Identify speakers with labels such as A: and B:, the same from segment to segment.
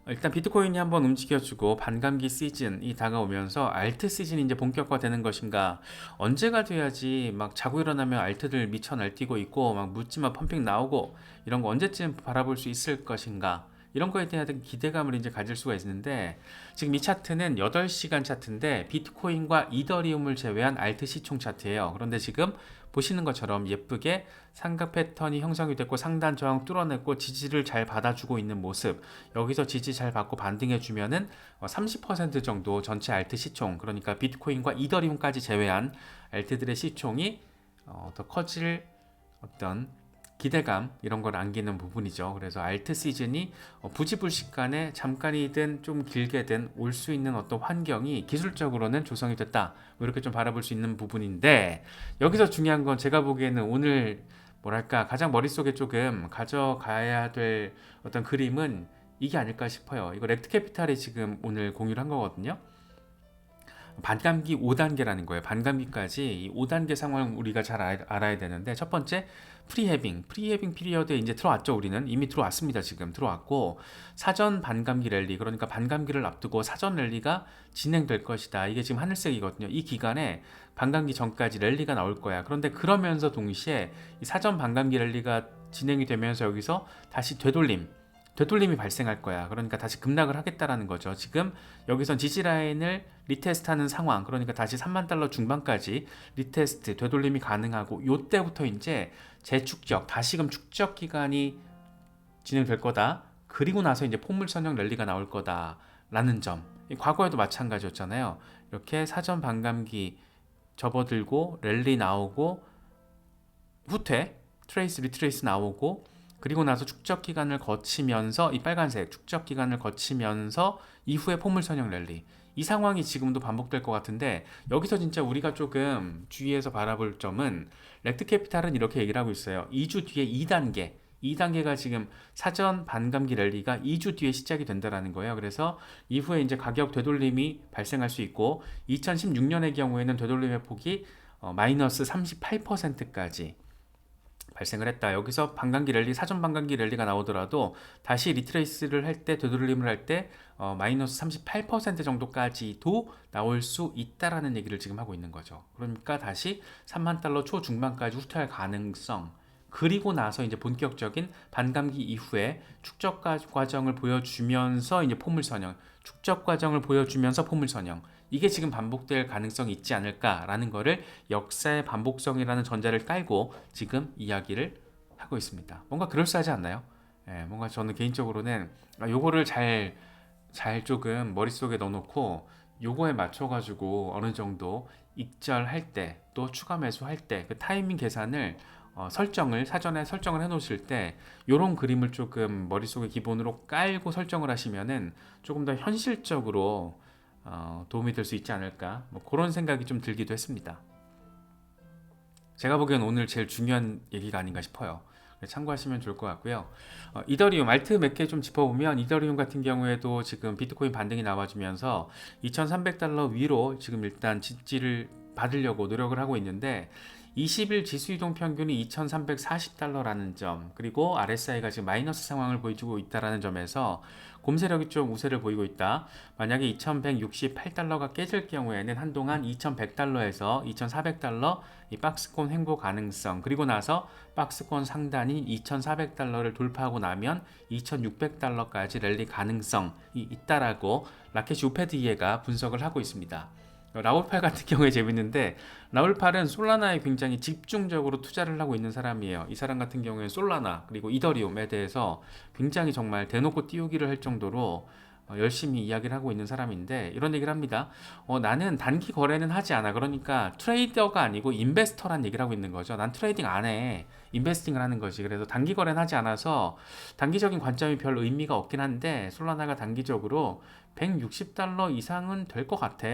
A: 일단 비트코인이 한번 움직여주고 반감기 시즌이 다가오면서 알트 시즌이 이제 본격화되는 것인가? 언제가 돼야지 막 자고 일어나면 알트들 미쳐 날뛰고 있고 막 묻지마 펌핑 나오고 이런 거 언제쯤 바라볼 수 있을 것인가? 이런 거에 대한 기대감을 이제 가질 수가 있는데 지금 이 차트는 8시간 차트인데 비트코인과 이더리움을 제외한 알트 시총 차트예요. 그런데 지금 보시는 것처럼 예쁘게 삼각 패턴이 형성이 됐고 상단 저항 뚫어냈고 지지를 잘 받아주고 있는 모습, 여기서 지지 잘 받고 반등해 주면은 30% 정도 전체 알트 시총, 그러니까 비트코인과 이더리움까지 제외한 알트들의 시총이 더 커질 어떤 기대감 이런 걸 안기는 부분이죠. 그래서 알트 시즌이 부지불식간에 잠깐이든 좀 길게든 올 수 있는 어떤 환경이 기술적으로는 조성이 됐다, 뭐 이렇게 좀 바라볼 수 있는 부분인데, 여기서 중요한 건 제가 보기에는 오늘 뭐랄까 가장 머릿속에 조금 가져가야 될 어떤 그림은 이게 아닐까 싶어요. 이거 렉트캐피탈이 지금 오늘 공유를 한 거거든요. 반감기 5단계라는 거예요. 반감기까지 이 5단계 상황 우리가 잘 알아야 되는데, 첫 번째 프리헤빙 피리어드에 이제 들어왔죠. 우리는 이미 들어왔습니다. 지금 들어왔고, 사전 반감기 랠리, 그러니까 반감기를 앞두고 사전 랠리가 진행될 것이다. 이게 지금 하늘색이거든요. 이 기간에 반감기 전까지 랠리가 나올 거야. 그런데 그러면서 동시에 이 사전 반감기 랠리가 진행이 되면서 여기서 다시 되돌림이 발생할 거야. 그러니까 다시 급락을 하겠다라는 거죠. 지금 여기선 지지 라인을 리테스트하는 상황, 그러니까 다시 3만 달러 중반까지 리테스트, 되돌림이 가능하고, 요때부터 이제 재축적, 다시금 축적 기간이 진행될 거다. 그리고 나서 이제 폭물 선형 랠리가 나올 거다라는 점. 과거에도 마찬가지였잖아요. 이렇게 사전 반감기 접어들고 랠리 나오고 후퇴, 트레이스 리트레이스 나오고, 그리고 나서 축적 기간을 거치면서 이 빨간색 축적 기간을 거치면서 이후에 포물 선형 랠리, 이 상황이 지금도 반복될 것 같은데, 여기서 진짜 우리가 조금 주의해서 바라볼 점은, 렉트 캐피탈은 이렇게 얘기를 하고 있어요. 2주 뒤에 2단계가 지금 사전 반감기 랠리가 2주 뒤에 시작이 된다라는 거예요. 그래서 이후에 이제 가격 되돌림이 발생할 수 있고, 2016년의 경우에는 되돌림의 폭이 마이너스 38%까지 발생을 했다. 여기서 반감기 랠리, 사전 반감기 랠리가 나오더라도 다시 리트레이스를 할 때, 되돌림을 할 때 마이너스 38% 정도까지도 나올 수 있다라는 얘기를 지금 하고 있는 거죠. 그러니까 다시 3만 달러 초중반까지 후퇴할 가능성, 그리고 나서 이제 본격적인 반감기 이후에 축적 과정을 보여주면서 이제 포물 선형, 축적 과정을 보여주면서 포물 선형, 이게 지금 반복될 가능성이 있지 않을까라는 거를 역사의 반복성이라는 전제를 깔고 지금 이야기를 하고 있습니다. 뭔가 그럴싸하지 않나요? 예, 뭔가 저는 개인적으로는 요거를 잘 조금 머릿속에 넣어놓고 요거에 맞춰가지고 어느 정도 익절할 때, 또 추가 매수할 때 그 타이밍 계산을 사전에 설정을 해 놓으실 때 요런 그림을 조금 머릿속에 기본으로 깔고 설정을 하시면은 조금 더 현실적으로 도움이 될 수 있지 않을까, 뭐 그런 생각이 좀 들기도 했습니다. 제가 보기엔 오늘 제일 중요한 얘기가 아닌가 싶어요. 참고하시면 좋을 것 같고요. 이더리움 알트 몇 개 좀 짚어보면, 이더리움 같은 경우에도 지금 비트코인 반등이 나와주면서 2,300달러 위로 지금 일단 지지를 받으려고 노력을 하고 있는데, 20일 지수이동 평균이 2,340달러라는 점, 그리고 RSI가 지금 마이너스 상황을 보여주고 있다는 점에서 곰세력이 좀 우세를 보이고 있다. 만약에 2,168달러가 깨질 경우에는 한동안 2,100달러에서 2,400달러 이 박스권 횡보 가능성, 그리고 나서 박스권 상단인 2,400달러를 돌파하고 나면 2,600달러까지 랠리 가능성이 있다라고 라켓이 우패드이에가 분석을 하고 있습니다. 라울팔 같은 경우에 재밌는데, 라울팔은 솔라나에 굉장히 집중적으로 투자를 하고 있는 사람이에요. 이 사람 같은 경우에 솔라나 그리고 이더리움에 대해서 굉장히 정말 대놓고 띄우기를 할 정도로 열심히 이야기를 하고 있는 사람인데, 이런 얘기를 합니다. 나는 단기 거래는 하지 않아. 그러니까 트레이더가 아니고 인베스터란 얘기를 하고 있는 거죠. 난 트레이딩 안 해. 인베스팅을 하는 거지. 그래서 단기 거래는 하지 않아서 단기적인 관점이 별 의미가 없긴 한데, 솔라나가 단기적으로 160달러 이상은 될 것 같아.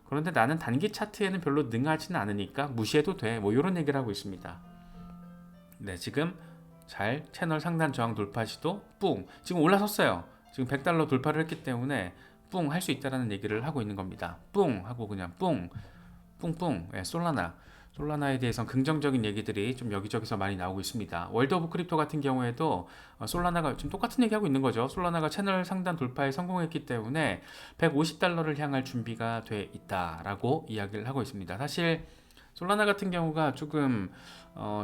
A: 그런데 나는 단기 차트에는 별로 능하지는 않으니까 무시해도 돼. 뭐 이런 얘기를 하고 있습니다. 네, 지금 잘 채널 상단 저항 돌파 시도 뿡 지금 올라섰어요. 지금 100달러 돌파를 했기 때문에 뿡 할 수 있다라는 얘기를 하고 있는 겁니다. 뿡 하고 그냥 뿡 뿡뿡. 예, 솔라나 솔라나에 대해서 긍정적인 얘기들이 좀 여기저기서 많이 나오고 있습니다. 월드 오브 크립토 같은 경우에도 솔라나가 지금 똑같은 얘기하고 있는 거죠. 솔라나가 채널 상단 돌파에 성공했기 때문에 150달러를 향할 준비가 돼 있다라고 이야기를 하고 있습니다. 사실 솔라나 같은 경우가 조금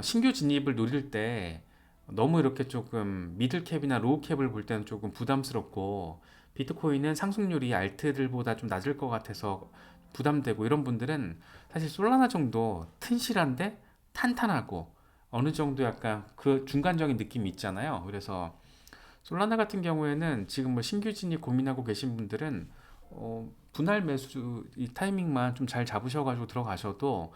A: 신규 진입을 노릴 때 너무 이렇게 조금 미들캡이나 로우캡을 볼 때는 조금 부담스럽고, 비트코인은 상승률이 알트들보다 좀 낮을 것 같아서 부담되고, 이런 분들은 사실 솔라나 정도 튼실한데 탄탄하고 어느 정도 약간 그 중간적인 느낌이 있잖아요. 그래서 솔라나 같은 경우에는 지금 뭐 신규 진입 고민하고 계신 분들은 분할 매수 이 타이밍만 좀 잘 잡으셔가지고 들어가셔도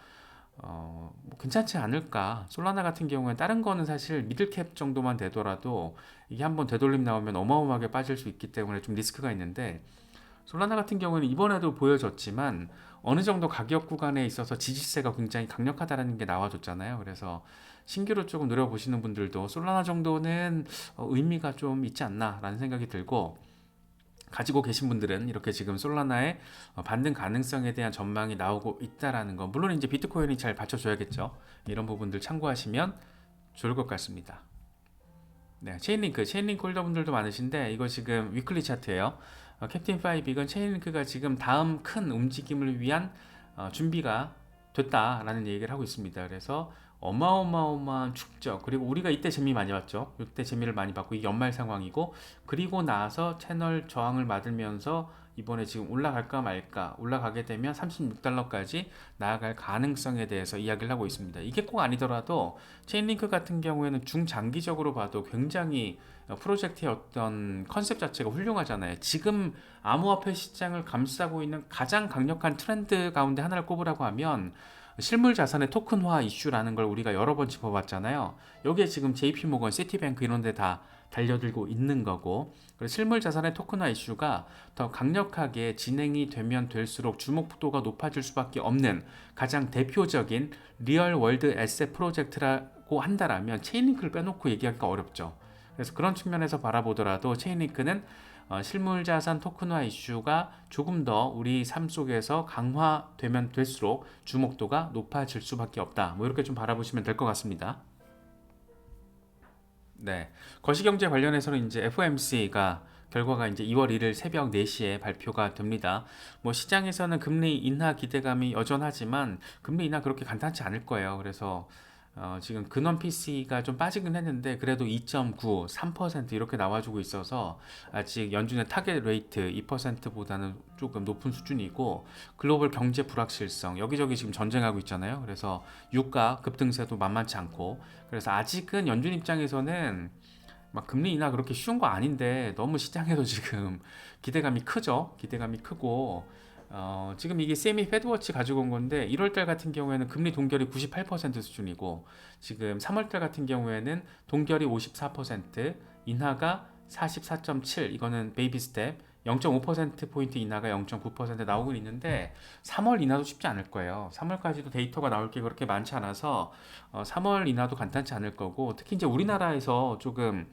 A: 뭐 괜찮지 않을까. 솔라나 같은 경우에 다른 거는 사실 미들캡 정도만 되더라도 이게 한번 되돌림 나오면 어마어마하게 빠질 수 있기 때문에 좀 리스크가 있는데, 솔라나 같은 경우는 이번에도 보여줬지만 어느 정도 가격 구간에 있어서 지지세가 굉장히 강력하다는 게 나와줬잖아요. 그래서 신규로 조금 노려보시는 분들도 솔라나 정도는 의미가 좀 있지 않나라는 생각이 들고, 가지고 계신 분들은 이렇게 지금 솔라나의 반등 가능성에 대한 전망이 나오고 있다라는 거, 물론 이제 비트코인이 잘 받쳐줘야겠죠. 이런 부분들 참고하시면 좋을 것 같습니다. 네, 체인링크 홀더분들도 많으신데 이거 지금 위클리 차트예요. 캡틴 5 이건 체인링크가 지금 다음 큰 움직임을 위한 준비가 됐다라는 얘기를 하고 있습니다. 그래서 어마어마한 축적, 그리고 우리가 이때 재미 많이 봤죠. 이때 재미를 많이 봤고, 이게 연말 상황이고, 그리고 나서 채널 저항을 맞으면서 이번에 지금 올라갈까 말까, 올라가게 되면 36달러까지 나아갈 가능성에 대해서 이야기를 하고 있습니다. 이게 꼭 아니더라도 체인링크 같은 경우에는 중장기적으로 봐도 굉장히 프로젝트의 어떤 컨셉 자체가 훌륭하잖아요. 지금 암호화폐 시장을 감싸고 있는 가장 강력한 트렌드 가운데 하나를 꼽으라고 하면 실물 자산의 토큰화 이슈라는 걸 우리가 여러 번 짚어봤잖아요. 여기에 지금 JP모건, 시티뱅크 이런 데 다 달려들고 있는 거고, 그래서 실물 자산의 토큰화 이슈가 더 강력하게 진행이 되면 될수록 주목도가 높아질 수밖에 없는 가장 대표적인 리얼 월드 에셋 프로젝트라고 한다라면 체인링크를 빼놓고 얘기하기가 어렵죠. 그래서 그런 측면에서 바라보더라도 체인링크는 실물 자산 토큰화 이슈가 조금 더 우리 삶 속에서 강화되면 될수록 주목도가 높아질 수밖에 없다. 뭐 이렇게 좀 바라보시면 될 것 같습니다. 네. 거시경제 관련해서는 이제 FOMC가 결과가 이제 2월 1일 새벽 4시에 발표가 됩니다. 뭐 시장에서는 금리 인하 기대감이 여전하지만 금리 인하 그렇게 간단치 않을 거예요. 그래서 지금 근원 PC가 좀 빠지긴 했는데 그래도 2.9, 3% 이렇게 나와주고 있어서 아직 연준의 타겟 레이트 2%보다는 조금 높은 수준이고, 글로벌 경제 불확실성, 여기저기 지금 전쟁하고 있잖아요. 그래서 유가 급등세도 만만치 않고, 그래서 아직은 연준 입장에서는 막 금리 인하 그렇게 쉬운 거 아닌데 너무 시장에도 지금 기대감이 크죠. 기대감이 크고, 지금 이게 세미 패드워치 가지고 온 건데 1월달 같은 경우에는 금리 동결이 98% 수준이고, 지금 3월달 같은 경우에는 동결이 54%, 인하가 44.7, 이거는 베이비 스텝, 0.5%포인트 인하가 0.9% 나오고 있는데 3월 인하도 쉽지 않을 거예요. 3월까지도 데이터가 나올 게 그렇게 많지 않아서 3월 인하도 간단치 않을 거고, 특히 이제 우리나라에서 조금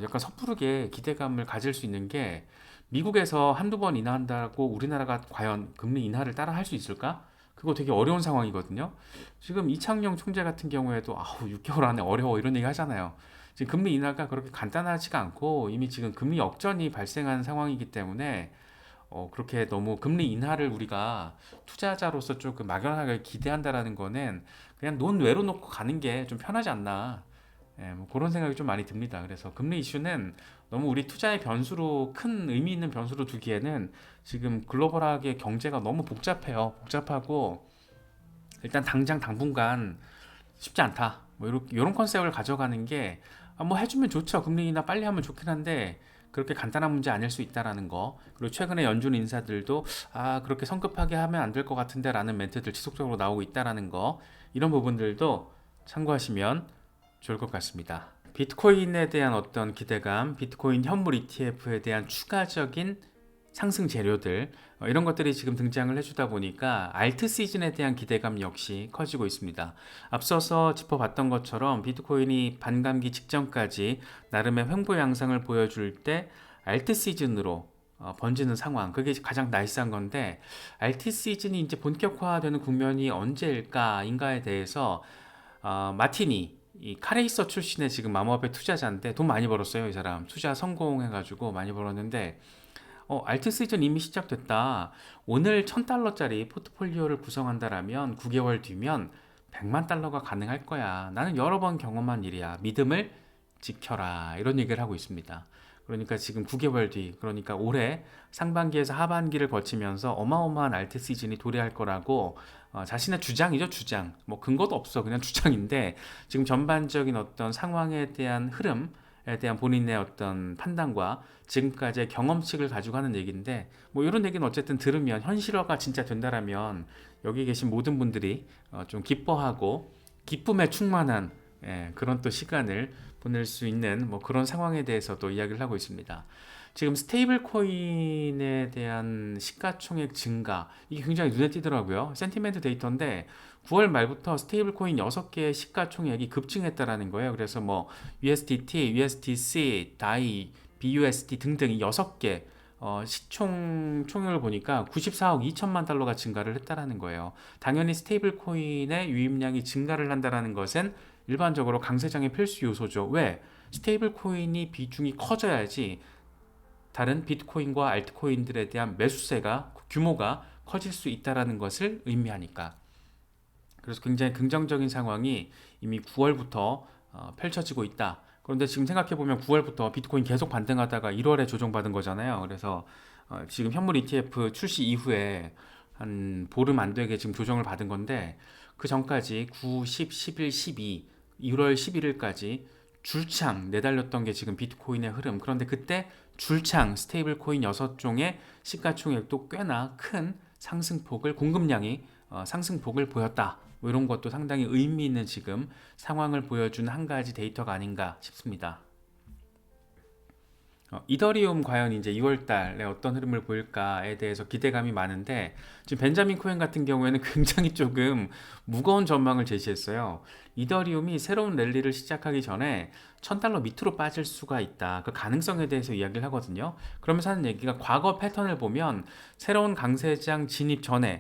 A: 약간 섣부르게 기대감을 가질 수 있는 게, 미국에서 한두 번 인하한다고 우리나라가 과연 금리 인하를 따라 할 수 있을까? 그거 되게 어려운 상황이거든요. 지금 이창용 총재 같은 경우에도 6개월 안에 어려워 이런 얘기 하잖아요. 지금 금리 인하가 그렇게 간단하지가 않고 이미 지금 금리 역전이 발생한 상황이기 때문에 그렇게 너무 금리 인하를 우리가 투자자로서 조금 막연하게 기대한다라는 거는 그냥 논외로 놓고 가는 게 좀 편하지 않나. 뭐 그런 생각이 좀 많이 듭니다. 그래서 금리 이슈는 너무 우리 투자의 변수로, 큰 의미 있는 변수로 두기에는 지금 글로벌하게 경제가 너무 복잡해요. 복잡하고 일단 당장 당분간 쉽지 않다. 뭐 이런 컨셉을 가져가는 게, 뭐 해주면 좋죠. 금리 인하 빨리 하면 좋긴 한데 그렇게 간단한 문제 아닐 수 있다라는 거. 그리고 최근에 연준 인사들도 그렇게 성급하게 하면 안 될 것 같은데 라는 멘트들 지속적으로 나오고 있다라는 거. 이런 부분들도 참고하시면 좋을 것 같습니다. 비트코인에 대한 어떤 기대감, 비트코인 현물 ETF에 대한 추가적인 상승 재료들, 이런 것들이 지금 등장을 해주다 보니까 알트 시즌에 대한 기대감 역시 커지고 있습니다. 앞서서 짚어봤던 것처럼 비트코인이 반감기 직전까지 나름의 횡보 양상을 보여줄 때 알트 시즌으로 번지는 상황. 그게 가장 나이스한 건데 RT 시즌이 이제 본격화되는 국면이 언제일까인가에 대해서 마티니 이 카레이서 출신의 지금 마모아베 투자자인데 돈 많이 벌었어요. 이 사람 투자 성공해가지고 많이 벌었는데 알트 시즌 이미 시작됐다. 오늘 1000달러짜리 포트폴리오를 구성한다라면 9개월 뒤면 100만 달러가 가능할 거야. 나는 여러 번 경험한 일이야. 믿음을 지켜라. 이런 얘기를 하고 있습니다. 그러니까 지금 9개월 뒤, 그러니까 올해 상반기에서 하반기를 거치면서 어마어마한 알트 시즌이 도래할 거라고 자신의 주장이죠, 주장. 뭐 근거도 없어, 그냥 주장인데 지금 전반적인 어떤 상황에 대한 흐름에 대한 본인의 어떤 판단과 지금까지의 경험칙을 가지고 하는 얘기인데 뭐 이런 얘기는 어쨌든 들으면 현실화가 진짜 된다라면 여기 계신 모든 분들이 좀 기뻐하고 기쁨에 충만한 그런 또 시간을 보낼 수 있는 뭐 그런 상황에 대해서도 이야기를 하고 있습니다. 지금 스테이블 코인에 대한 시가총액 증가 이게 굉장히 눈에 띄더라고요. 센티멘트 데이터인데 9월 말부터 스테이블 코인 6개의 시가총액이 급증했다라는 거예요. 그래서 뭐 USDT, USDC, DAI, BUSD 등등 이 6개 시총 총액을 보니까 94억 2천만 달러가 증가를 했다라는 거예요. 당연히 스테이블 코인의 유입량이 증가를 한다라는 것은 일반적으로 강세장의 필수 요소죠. 왜? 스테이블 코인이 비중이 커져야지 다른 비트코인과 알트코인들에 대한 매수세가 규모가 커질 수 있다라는 것을 의미하니까. 그래서 굉장히 긍정적인 상황이 이미 9월부터 펼쳐지고 있다. 그런데 지금 생각해보면 9월부터 비트코인 계속 반등하다가 1월에 조정받은 거잖아요. 그래서 지금 현물 ETF 출시 이후에 한 보름 안 되게 지금 조정을 받은 건데 그 전까지 9, 10, 11, 12, 1월 11일까지 줄창 내달렸던 게 지금 비트코인의 흐름. 그런데 그때 줄창 스테이블 코인 6종의 시가총액도 꽤나 큰 상승폭을 공급량이 상승폭을 보였다. 뭐 이런 것도 상당히 의미 있는 지금 상황을 보여준 한 가지 데이터가 아닌가 싶습니다. 이더리움 과연 이제 2월 달에 어떤 흐름을 보일까에 대해서 기대감이 많은데 지금 벤자민 코hen 같은 경우에는 굉장히 조금 무거운 전망을 제시했어요. 이더리움이 새로운 랠리를 시작하기 전에 1000달러 밑으로 빠질 수가 있다. 그 가능성에 대해서 이야기를 하거든요. 그러면서 하는 얘기가 과거 패턴을 보면 새로운 강세장 진입 전에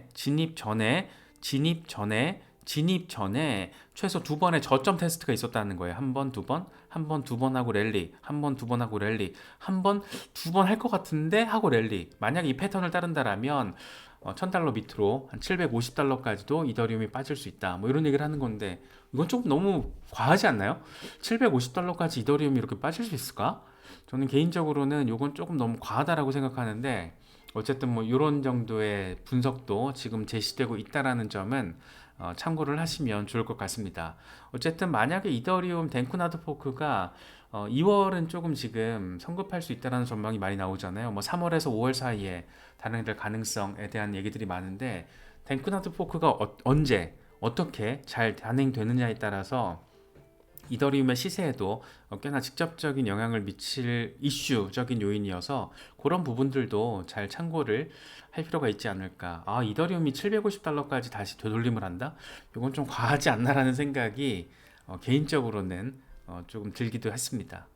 A: 최소 2번의 저점 테스트가 있었다는 거예요. 한 번, 두 번, 한 번, 두 번 하고 랠리, 한 번, 두 번 하고 랠리, 한 번, 두 번 할 것 같은데 하고 랠리. 만약 이 패턴을 따른다라면 1000달러 밑으로 한 750달러까지도 이더리움이 빠질 수 있다. 뭐 이런 얘기를 하는 건데 이건 조금 너무 과하지 않나요? 750달러까지 이더리움이 이렇게 빠질 수 있을까? 저는 개인적으로는 이건 조금 너무 과하다라고 생각하는데 어쨌든 뭐 이런 정도의 분석도 지금 제시되고 있다라는 점은 참고를 하시면 좋을 것 같습니다. 어쨌든 만약에 이더리움 댕쿠나드 포크가 2월은 조금 지금 성급할 수 있다는 전망이 많이 나오잖아요. 뭐 3월에서 5월 사이에 단행될 가능성에 대한 얘기들이 많은데 댕쿠나드 포크가 언제 어떻게 잘 단행되느냐에 따라서 이더리움의 시세에도 꽤나 직접적인 영향을 미칠 이슈적인 요인이어서 그런 부분들도 잘 참고를 할 필요가 있지 않을까. 이더리움이 750달러까지 다시 되돌림을 한다? 이건 좀 과하지 않나라는 생각이 개인적으로는 조금 들기도 했습니다.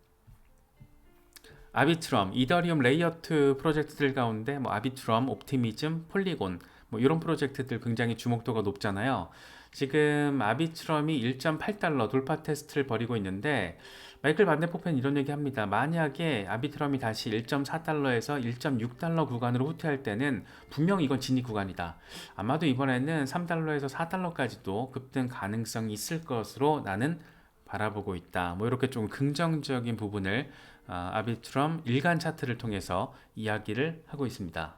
A: 아비트럼, 이더리움 레이어2 프로젝트들 가운데 뭐 아비트럼, 옵티미즘, 폴리곤 뭐 이런 프로젝트들 굉장히 주목도가 높잖아요. 지금 아비트럼이 1.8달러 돌파 테스트를 벌이고 있는데 마이클 반데포펜 이런 얘기 합니다. 만약에 아비트럼이 다시 1.4달러에서 1.6달러 구간으로 후퇴할 때는 분명 이건 진입 구간이다. 아마도 이번에는 3달러에서 4달러까지도 급등 가능성이 있을 것으로 나는 바라보고 있다. 뭐 이렇게 좀 긍정적인 부분을 아비트럼 일간 차트를 통해서 이야기를 하고 있습니다.